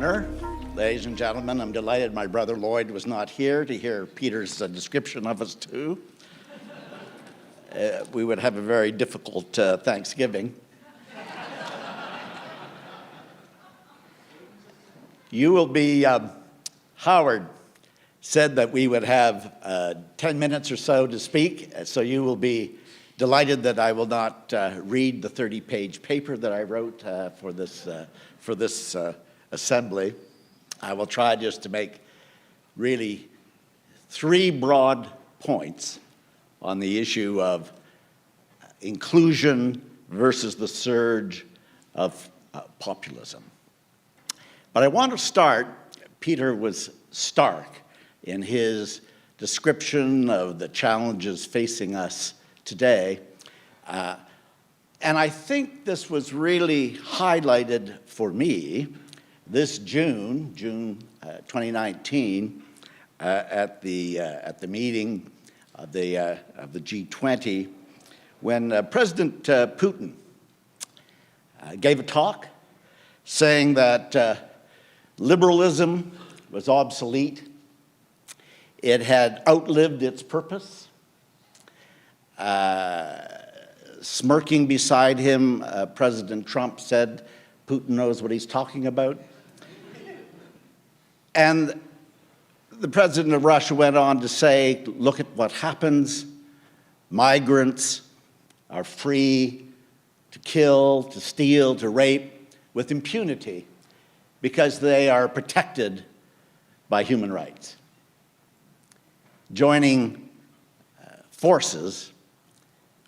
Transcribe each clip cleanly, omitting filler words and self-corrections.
honor. Ladies and gentlemen, I'm delighted my brother Lloyd was not here to hear Peter's description of us too. We would have a very difficult Thanksgiving. You will be, Howard said that we would have 10 minutes or so to speak, so you will be delighted that I will not read the 30-page paper that I wrote for this assembly. I will try just to make really 3 broad points on the issue of inclusion versus the surge of populism. But I want to start, Peter was stark in his description of the challenges facing us today. And I think this was really highlighted for me this June 2019, at the meeting of the G20, when President Putin gave a talk saying that liberalism was obsolete. It had outlived its purpose. Smirking beside him, President Trump said, "Putin knows what he's talking about." And the president of Russia went on to say, look at what happens. Migrants are free to kill, to steal, to rape with impunity because they are protected by human rights. Joining forces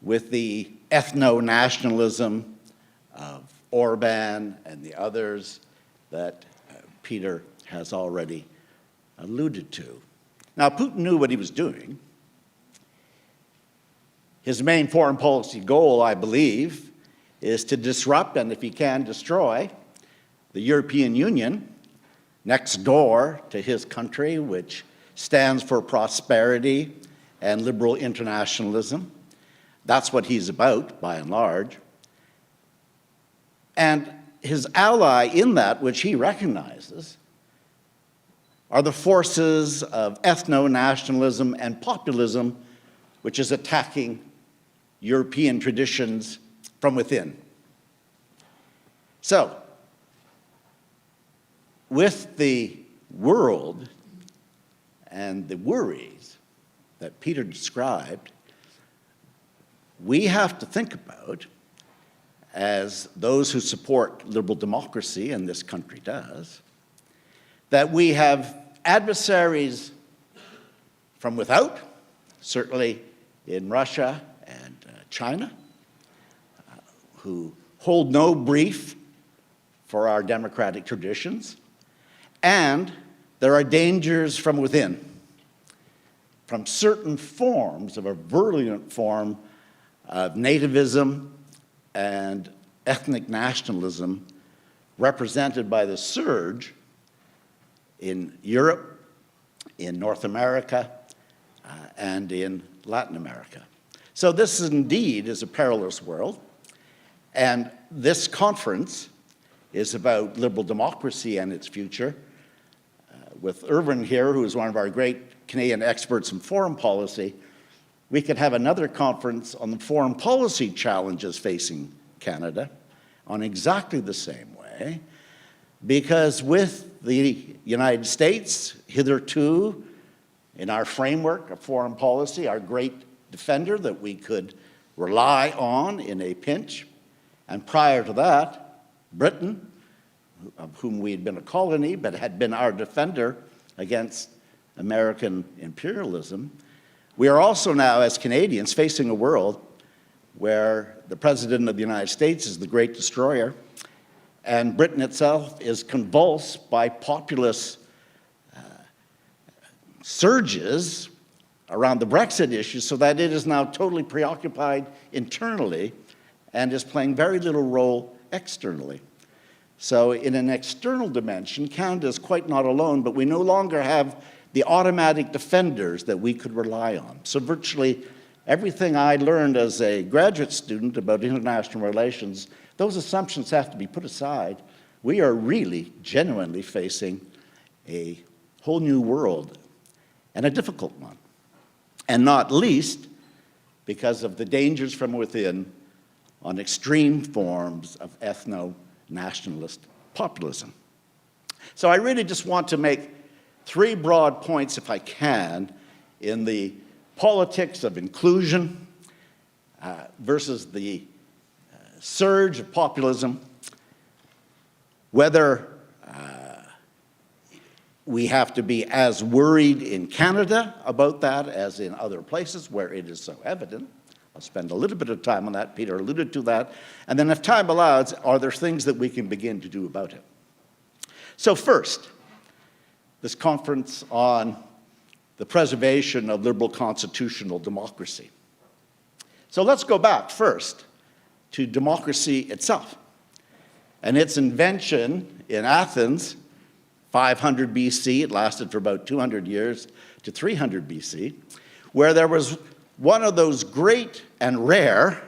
with the ethno-nationalism of Orban and the others that Peter has already alluded to. Now, Putin knew what he was doing. His main foreign policy goal, I believe, is to disrupt and, if he can, destroy the European Union next door to his country, which stands for prosperity and liberal internationalism. That's what he's about, by and large. And his ally in that, which he recognizes, are the forces of ethno-nationalism and populism, which is attacking European traditions from within. So, with the world and the worries that Peter described, we have to think about, as those who support liberal democracy, and this country does, that we have adversaries from without, certainly in Russia and China, who hold no brief for our democratic traditions, and there are dangers from within, from certain forms of a virulent form of nativism and ethnic nationalism represented by the surge in Europe, in North America, and in Latin America. So this indeed is a perilous world, and this conference is about liberal democracy and its future. With Irvin here, who is one of our great Canadian experts in foreign policy, we could have another conference on the foreign policy challenges facing Canada on exactly the same way, because with the United States, hitherto, in our framework of foreign policy, our great defender that we could rely on in a pinch, and prior to that, Britain, of whom we had been a colony, but had been our defender against American imperialism, we are also now, as Canadians, facing a world where the President of the United States is the great destroyer, and Britain itself is convulsed by populist surges around the Brexit issue, so that it is now totally preoccupied internally and is playing very little role externally. So in an external dimension, Canada is quite not alone, but we no longer have the automatic defenders that we could rely on. So virtually everything I learned as a graduate student about international relations, those assumptions have to be put aside we are really, genuinely facing a whole new world, and a difficult one. And not least because of the dangers from within on extreme forms of ethno-nationalist populism. So I really just want to make three broad points, if I can, in the politics of inclusion versus the surge of populism, whether we have to be as worried in Canada about that as in other places where it is so evident. I'll spend a little bit of time on that. Peter alluded to that. And then if time allows, are there things that we can begin to do about it? So first, this conference on the preservation of liberal constitutional democracy. So let's go back first to democracy itself and its invention in Athens, 500 BC, it lasted for about 200 years to 300 BC, where there was one of those great and rare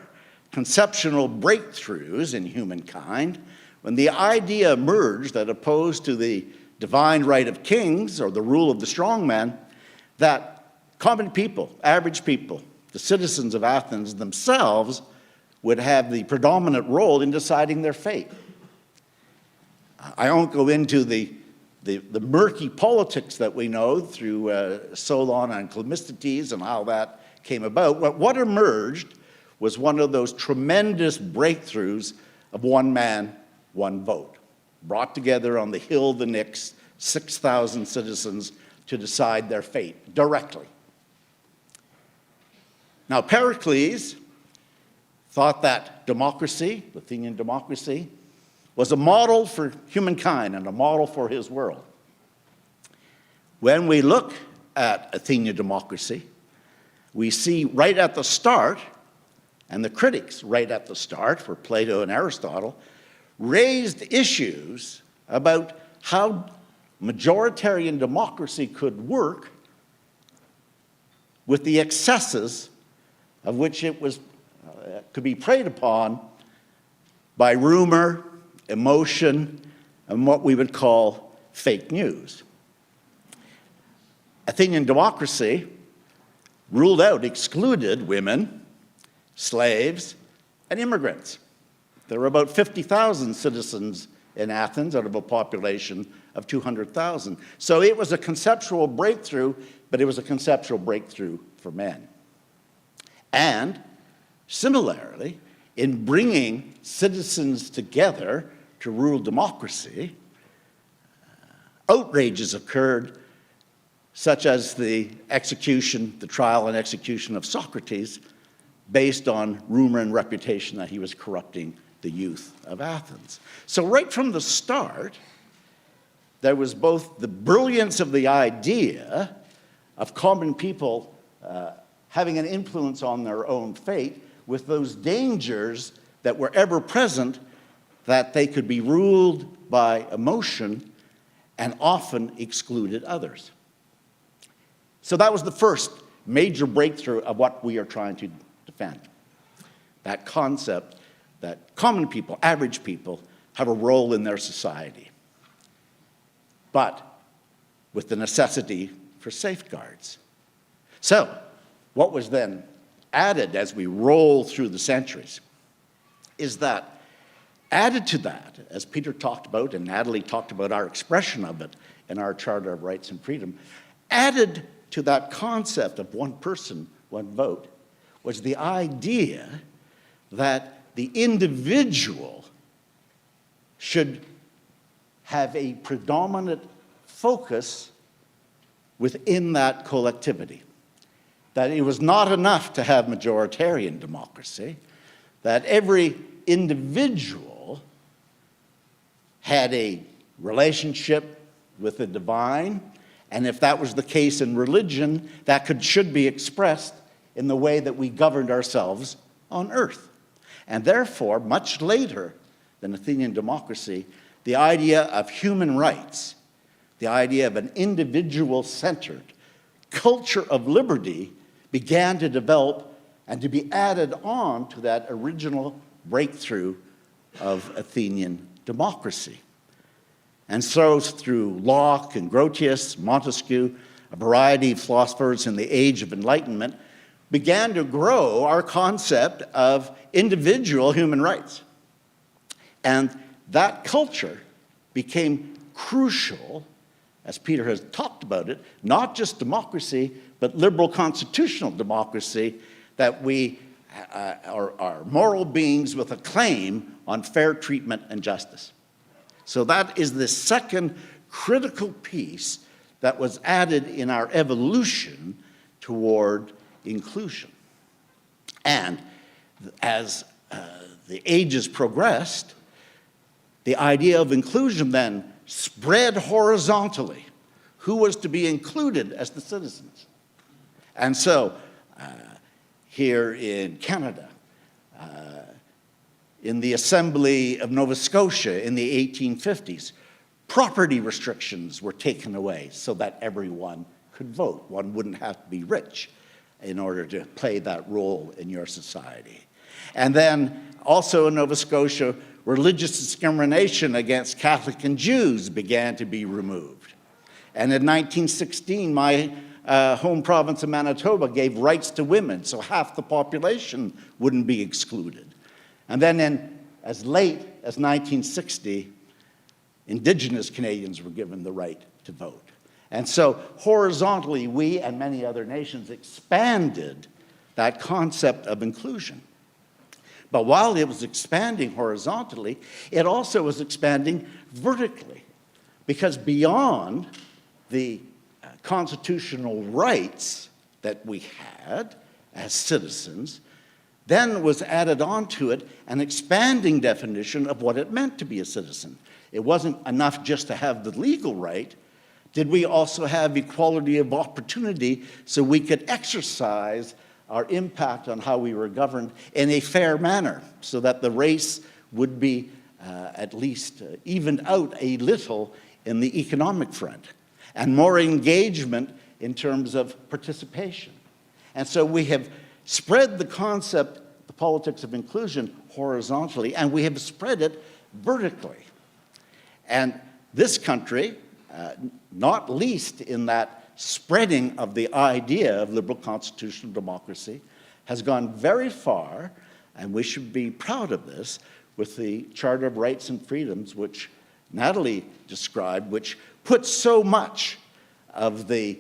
conceptual breakthroughs in humankind when the idea emerged that opposed to the divine right of kings or the rule of the strong man, that common people, average people, the citizens of Athens themselves would have the predominant role in deciding their fate. I won't go into the murky politics that we know through Solon and Cleisthenes and how that came about. But what emerged was one of those tremendous breakthroughs of one man, one vote, brought together on the Hill of the Pnyx, 6,000 citizens to decide their fate directly. Now, Pericles thought that democracy, the Athenian democracy, was a model for humankind and a model for his world. When we look at Athenian democracy, we see right at the start, and the critics right at the start, for Plato and Aristotle, raised issues about how majoritarian democracy could work with the excesses of which it was could be preyed upon by rumor, emotion, and what we would call fake news. Athenian democracy ruled out, excluded women, slaves, and immigrants. There were about 50,000 citizens in Athens out of a population of 200,000. So it was a conceptual breakthrough, but it was a conceptual breakthrough for men. And similarly, in bringing citizens together to rule democracy, outrages occurred, such as the trial and execution of Socrates, based on rumor and reputation that he was corrupting the youth of Athens. So right from the start, there was both the brilliance of the idea of common people having an influence on their own fate, with those dangers that were ever present, that they could be ruled by emotion and often excluded others. So that was the first major breakthrough of what we are trying to defend. That concept that common people, average people, have a role in their society, but with the necessity for safeguards. So, what was then added as we roll through the centuries is that, added to that, as Peter talked about and Natalie talked about our expression of it in our Charter of Rights and Freedom, added to that concept of one person, one vote, was the idea that the individual should have a predominant focus within that collectivity. That it was not enough to have majoritarian democracy, that every individual had a relationship with the divine, and if that was the case in religion, that should be expressed in the way that we governed ourselves on earth. And therefore, much later than Athenian democracy, the idea of human rights, the idea of an individual-centered culture of liberty began to develop and to be added on to that original breakthrough of Athenian democracy. And so through Locke and Grotius, Montesquieu, a variety of philosophers in the Age of Enlightenment, began to grow our concept of individual human rights. And that culture became crucial, as Peter has talked about it, not just democracy, but liberal constitutional democracy, that we are moral beings with a claim on fair treatment and justice. So that is the second critical piece that was added in our evolution toward inclusion. And as the ages progressed, the idea of inclusion then spread horizontally. Who was to be included as the citizens? And so here in Canada, in the Assembly of Nova Scotia in the 1850s, property restrictions were taken away so that everyone could vote. One wouldn't have to be rich in order to play that role in your society. And then also in Nova Scotia, religious discrimination against Catholic and Jews began to be removed. And in 1916, my home province of Manitoba gave rights to women, so half the population wouldn't be excluded. And then as late as 1960, Indigenous Canadians were given the right to vote. And so horizontally, we and many other nations expanded that concept of inclusion. But while it was expanding horizontally, it also was expanding vertically, because beyond the constitutional rights that we had as citizens, then was added onto it an expanding definition of what it meant to be a citizen. It wasn't enough just to have the legal right. Did we also have equality of opportunity so we could exercise our impact on how we were governed in a fair manner, so that the race would be at least evened out a little in the economic front, and more engagement in terms of participation. And so we have spread the concept, the politics of inclusion, horizontally, and we have spread it vertically. And this country, not least in that spreading of the idea of liberal constitutional democracy, has gone very far, and we should be proud of this, with the Charter of Rights and Freedoms, which Natalie described, which puts so much of the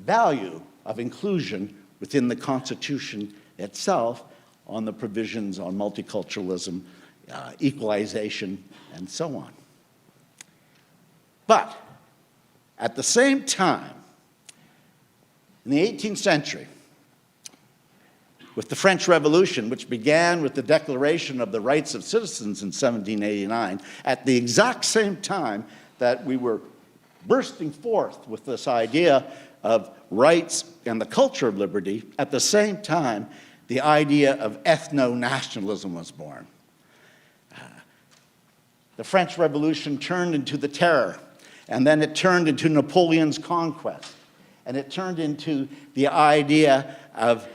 value of inclusion within the Constitution itself on the provisions on multiculturalism, equalization, and so on. But at the same time, in the 18th century, with the French Revolution, which began with the Declaration of the Rights of Citizens in 1789, at the exact same time that we were bursting forth with this idea of rights and the culture of liberty, at the same time, the idea of ethno-nationalism was born. The French Revolution turned into the Terror, and then it turned into Napoleon's conquest, and it turned into the idea of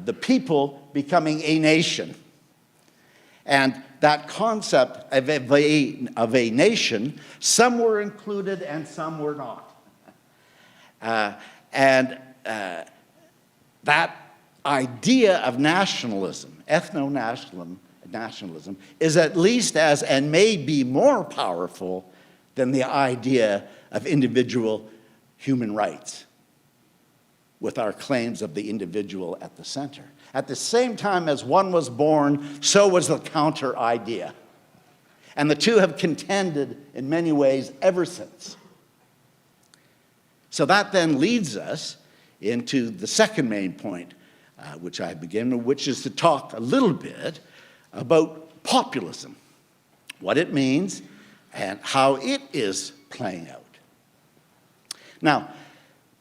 the people becoming a nation. And that concept of a nation, some were included and some were not. That idea of nationalism, ethno-nationalism, is at least as, and may be more powerful than the idea of individual human rights, with our claims of the individual at the center. At the same time as one was born, so was the counter idea. And the two have contended in many ways ever since. So that then leads us into the second main point, which I begin with, which is to talk a little bit about populism, what it means, and how it is playing out. Now,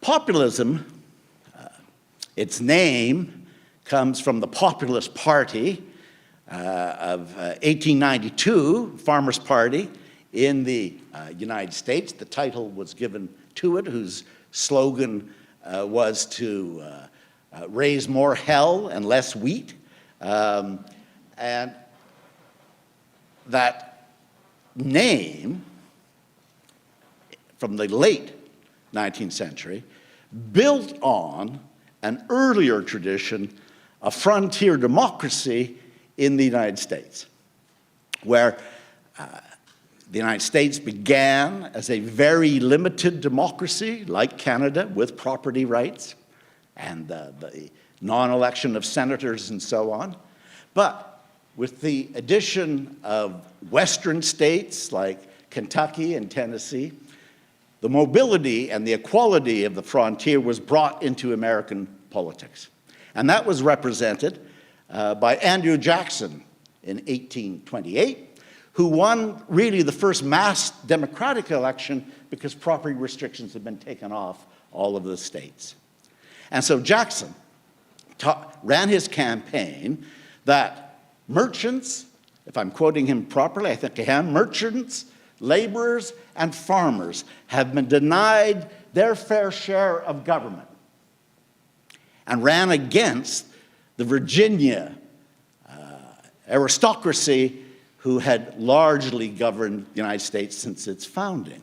populism, its name comes from the Populist Party of 1892, Farmers' Party in the United States. The title was given to it, whose slogan was to raise more hell and less wheat. And that name from the late 19th century, built on an earlier tradition of frontier democracy in the United States, where the United States began as a very limited democracy, like Canada, with property rights and the non-election of senators and so on. But with the addition of Western states like Kentucky and Tennessee, the mobility and the equality of the frontier was brought into American politics. And that was represented by Andrew Jackson in 1828, who won really the first mass democratic election because property restrictions had been taken off all of the states. And so Jackson ran his campaign that merchants, if I'm quoting him properly, I think I am, merchants, laborers, and farmers have been denied their fair share of government, and ran against the Virginia aristocracy who had largely governed the United States since its founding.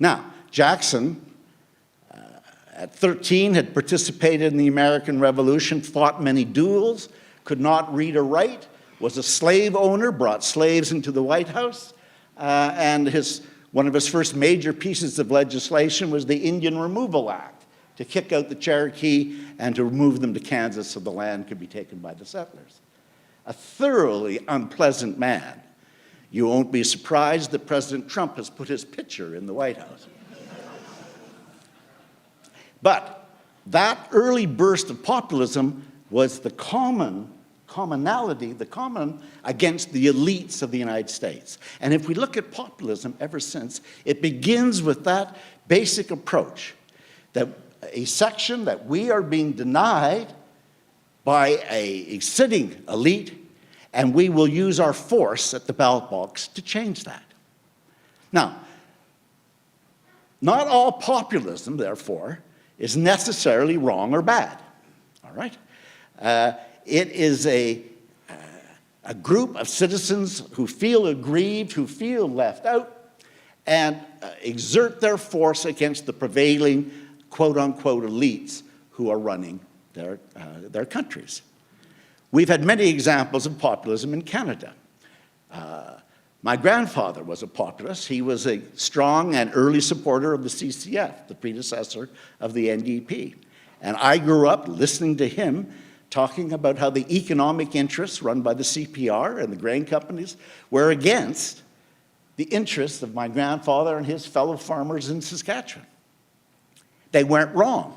Now, Jackson, at 13, had participated in the American Revolution, fought many duels, could not read or write, was a slave owner, brought slaves into the White House, and one of his first major pieces of legislation was the Indian Removal Act, to kick out the Cherokee and to remove them to Kansas so the land could be taken by the settlers. A thoroughly unpleasant man. You won't be surprised that President Trump has put his picture in the White House. But that early burst of populism was the common against the elites of the United States. And if we look at populism ever since, it begins with that basic approach, that a section that we are being denied by a sitting elite, and we will use our force at the ballot box to change that. Now, not all populism, therefore, is necessarily wrong or bad, all right? It is a group of citizens who feel aggrieved, who feel left out, and exert their force against the prevailing quote-unquote elites who are running their countries. We've had many examples of populism in Canada. My grandfather was a populist. He was a strong and early supporter of the CCF, the predecessor of the NDP. And I grew up listening to him talking about how the economic interests run by the CPR and the grain companies were against the interests of my grandfather and his fellow farmers in Saskatchewan. They weren't wrong.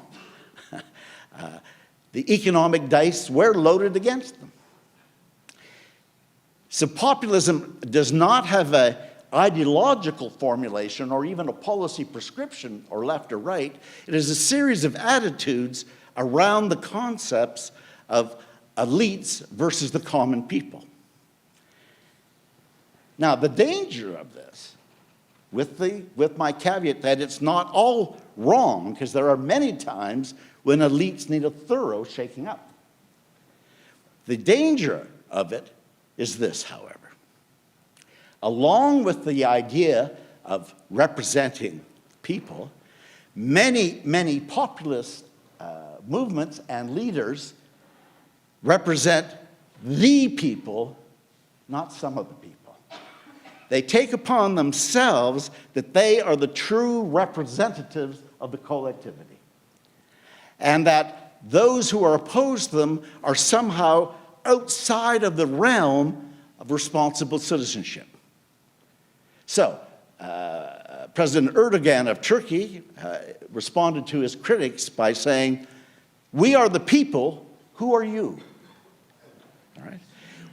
The economic dice were loaded against them. So populism does not have an ideological formulation or even a policy prescription or left or right. It is a series of attitudes around the concepts of elites versus the common people. Now, the danger of this, with my caveat that it's not all wrong, because there are many times when elites need a thorough shaking up. The danger of it is this, however. Along with the idea of representing people, many populist movements and leaders represent the people, not some of the people. They take upon themselves that they are the true representatives of the collectivity, and that those who are opposed to them are somehow outside of the realm of responsible citizenship. So, President Erdogan of Turkey responded to his critics by saying, "We are the people, who are you?" All right?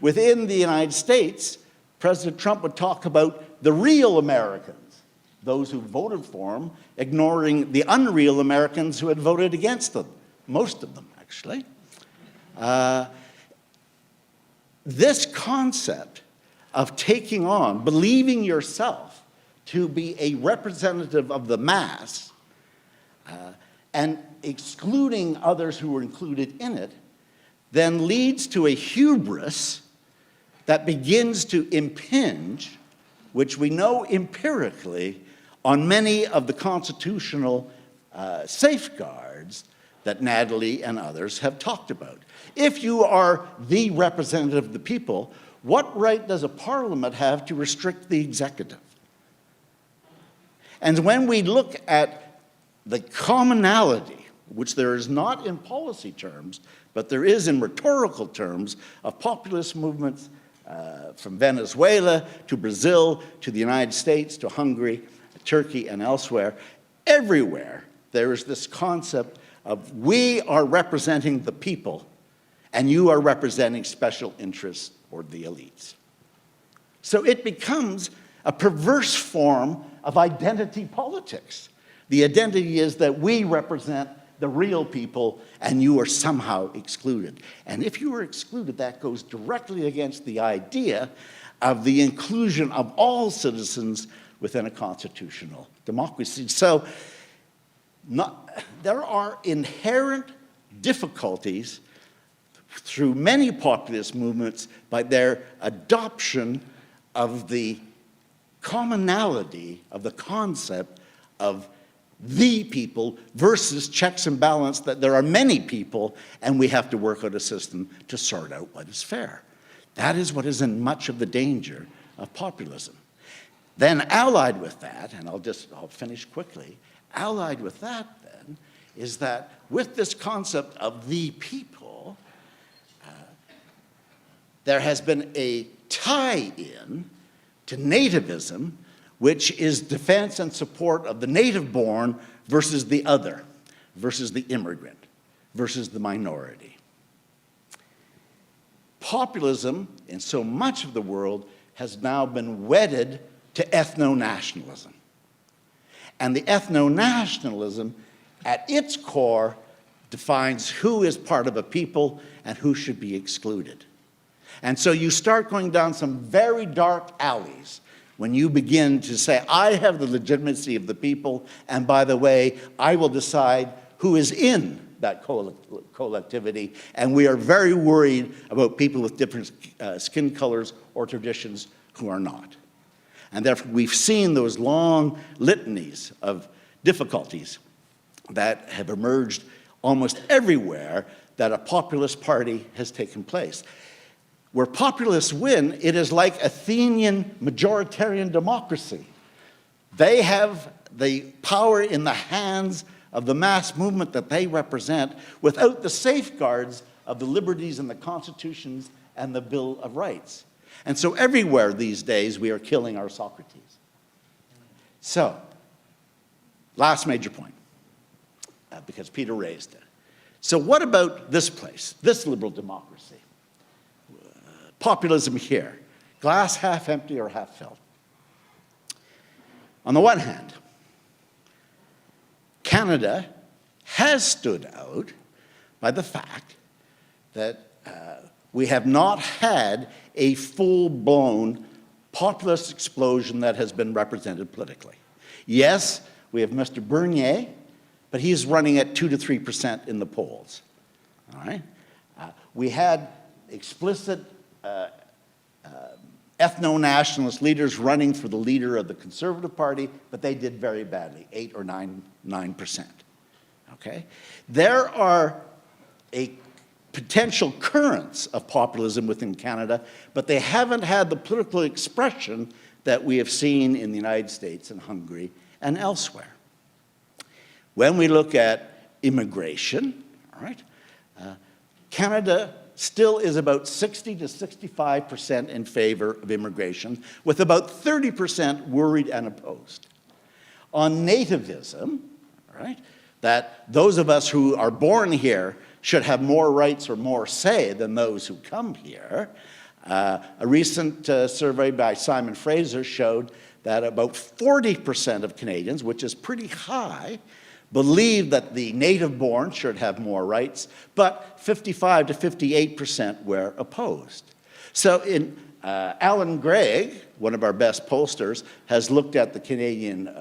Within the United States, President Trump would talk about the real Americans, those who voted for him, ignoring the unreal Americans who had voted against them, most of them, actually. This concept of taking on, believing yourself to be a representative of the mass, and excluding others who were included in it, then leads to a hubris that begins to impinge, which we know empirically, on many of the constitutional safeguards that Natalie and others have talked about. If you are the representative of the people, what right does a parliament have to restrict the executive? And when we look at the commonality, which there is not in policy terms, but there is in rhetorical terms, of populist movements from Venezuela to Brazil to the United States to Hungary, Turkey, and elsewhere, everywhere there is this concept of we are representing the people and you are representing special interests or the elites. So it becomes a perverse form of identity politics. The identity is that we represent the real people and you are somehow excluded. And if you are excluded, that goes directly against the idea of the inclusion of all citizens within a constitutional democracy. So there are inherent difficulties through many populist movements by their adoption of the commonality of the concept of the people versus checks and balance, that there are many people and we have to work out a system to sort out what is fair. That is what is in much of the danger of populism. Then allied with that, and I'll finish quickly, allied with that then is that with this concept of the people, there has been a tie-in to nativism, which is defense and support of the native-born versus the other, versus the immigrant, versus the minority. Populism in so much of the world has now been wedded to ethno-nationalism. And the ethno-nationalism, at its core, defines who is part of a people and who should be excluded. And so you start going down some very dark alleys when you begin to say, I have the legitimacy of the people, and by the way, I will decide who is in that collectivity, and we are very worried about people with different skin colors or traditions who are not. And therefore, we've seen those long litanies of difficulties that have emerged almost everywhere that a populist party has taken place. Where populists win, it is like Athenian majoritarian democracy. They have the power in the hands of the mass movement that they represent without the safeguards of the liberties and the constitutions and the Bill of Rights. And so everywhere these days we are killing our Socrates. So, last major point, because Peter raised it. So what about this place, this liberal democracy? Populism here, glass half empty or half filled. On the one hand, Canada has stood out by the fact that we have not had a full-blown populist explosion that has been represented politically. Yes, we have Mr. Bernier, but he's running at 2 to 3% in the polls. All right? We had explicit ethno-nationalist leaders running for the leader of the Conservative Party, but they did very badly, 8 or 9%. Okay? There are a potential currents of populism within Canada, but they haven't had the political expression that we have seen in the United States and Hungary and elsewhere. When we look at immigration, all right, Canada still is about 60 to 65% in favor of immigration, with about 30% worried and opposed. On nativism, right, that those of us who are born here should have more rights or more say than those who come here. A recent survey by Simon Fraser showed that about 40% of Canadians, which is pretty high, believe that the native-born should have more rights, but 55 to 58% were opposed. So Alan Gregg, one of our best pollsters, has looked at the Canadian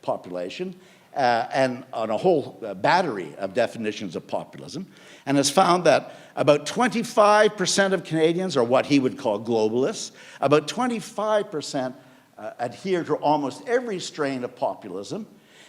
population and on a whole battery of definitions of populism, and has found that about 25% of Canadians are what he would call globalists, about 25% adhere to almost every strain of populism,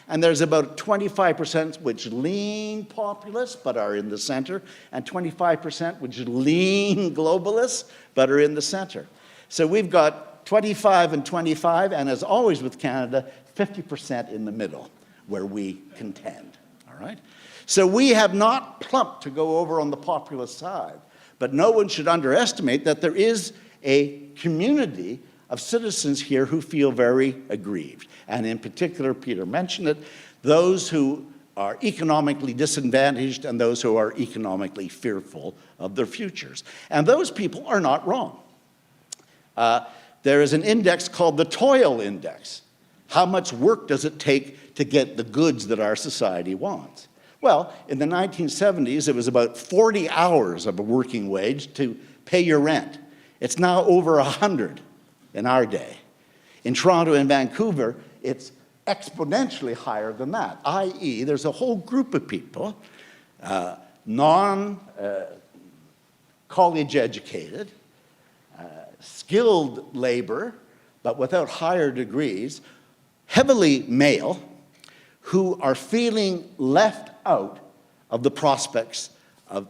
and there's about 25% which lean populists but are in the center, and 25% which lean globalists but are in the center. So we've got 25 and 25, and as always with Canada, 50% in the middle, where we contend, all right? So we have not plumped to go over on the populist side, but no one should underestimate that there is a community of citizens here who feel very aggrieved. And in particular, Peter mentioned it, those who are economically disadvantaged and those who are economically fearful of their futures. And those people are not wrong. There is an index called the toil index. How much work does it take to get the goods that our society wants? Well, in the 1970s, it was about 40 hours of a working wage to pay your rent. It's now over 100 in our day. In Toronto and Vancouver, it's exponentially higher than that, i.e., there's a whole group of people, non-college educated, skilled labor, but without higher degrees, heavily male, who are feeling left out of the prospects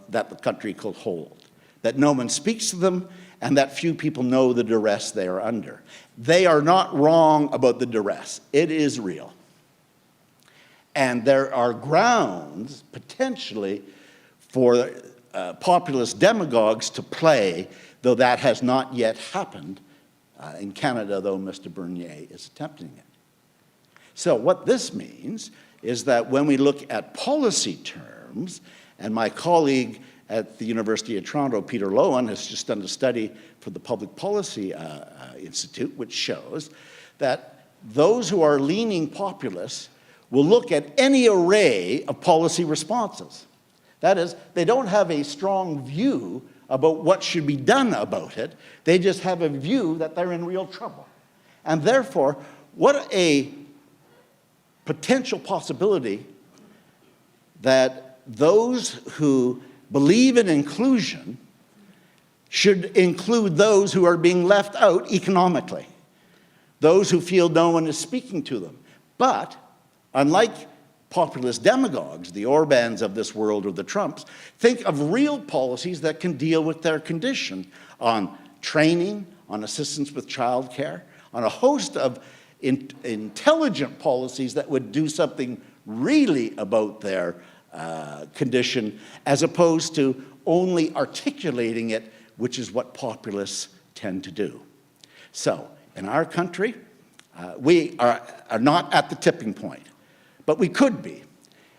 that the country could hold, that no one speaks to them, and that few people know the duress they are under. They are not wrong about the duress. It is real. And there are grounds, potentially, for populist demagogues to play, though that has not yet happened in Canada, though Mr. Bernier is attempting it. So what this means is that when we look at policy terms, and my colleague at the University of Toronto, Peter Lowen, has just done a study for the Public Policy Institute, which shows that those who are leaning populists will look at any array of policy responses. That is, they don't have a strong view about what should be done about it. They just have a view that they're in real trouble. And therefore, what a potential possibility that those who believe in inclusion should include those who are being left out economically, those who feel no one is speaking to them. But unlike populist demagogues, the Orbans of this world or the Trumps, think of real policies that can deal with their condition on training, on assistance with childcare, on a host of intelligent policies that would do something really about their condition, as opposed to only articulating it, which is what populists tend to do. So, in our country, we are not at the tipping point, but we could be,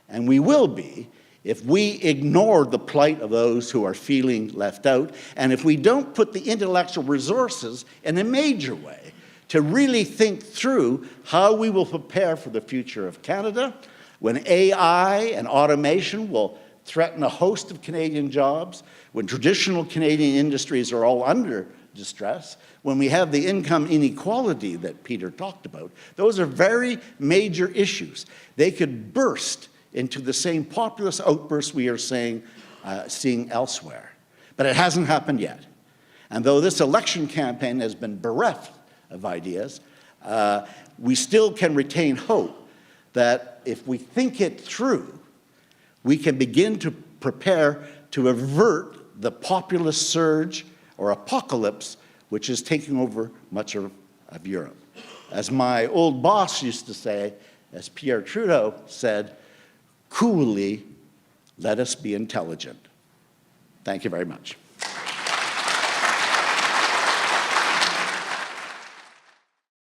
and we will be, if we ignore the plight of those who are feeling left out, and if we don't put the intellectual resources in a major way to really think through how we will prepare for the future of Canada, when AI and automation will threaten a host of Canadian jobs, when traditional Canadian industries are all under distress, when we have the income inequality that Peter talked about. Those are very major issues. They could burst into the same populist outbursts we are seeing elsewhere. But it hasn't happened yet. And though this election campaign has been bereft of ideas, we still can retain hope that if we think it through, we can begin to prepare to avert the populist surge or apocalypse which is taking over much of Europe. As my old boss used to say, as Pierre Trudeau said, coolly, let us be intelligent. Thank you very much.